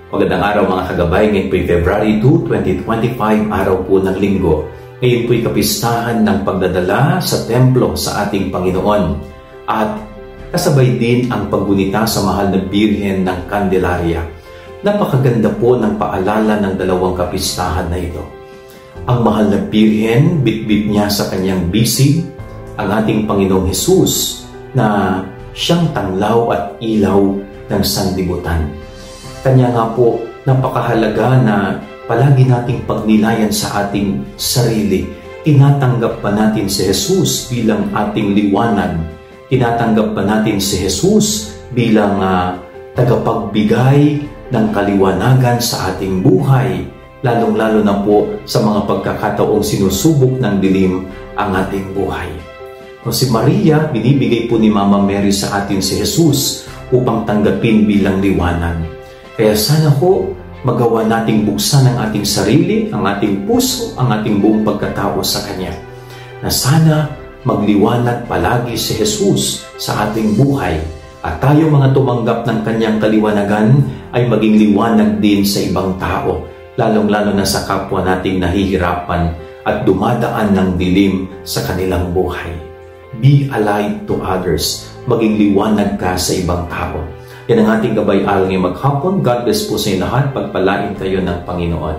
Magandang araw mga kagabay, ngayon po'y February 2, 2025, araw po ng linggo. Ngayon po'y kapistahan ng pagdadala sa templo sa ating Panginoon. At kasabay din ang paggunita sa mahal na Birhen ng Candelaria. Napakaganda po ng paalala ng dalawang kapistahan na ito. Ang mahal na Birhen, bitbit niya sa kanyang bisig ang ating Panginoong Hesus na siyang tanglaw at ilaw ng sanlibutan. Kanya nga po, napakahalaga na palagi nating pagnilayan sa ating sarili. Tinatanggap ba natin si Jesus bilang ating liwanag? Tinatanggap ba natin si Jesus bilang tagapagbigay ng kaliwanagan sa ating buhay? Lalong-lalo na po sa mga pagkakataong sinusubok ng dilim ang ating buhay. Kung si Maria, binibigay po ni Mama Mary sa atin si Jesus upang tanggapin bilang liwanag. Kaya sana po magawa nating buksan ang ating sarili, ang ating puso, ang ating buong pagkatao sa Kanya. Na sana magliwanag palagi si Jesus sa ating buhay at tayo mga tumanggap ng Kanyang kaliwanagan ay maging liwanag din sa ibang tao, lalong-lalo na sa kapwa nating nahihirapan at dumadaan ng dilim sa kanilang buhay. Be a light to others. Maging liwanag ka sa ibang tao. Yan ang ating gabay-aral ngayong maghapon. God bless po sa inyo lahat. Pagpalain kayo ng Panginoon.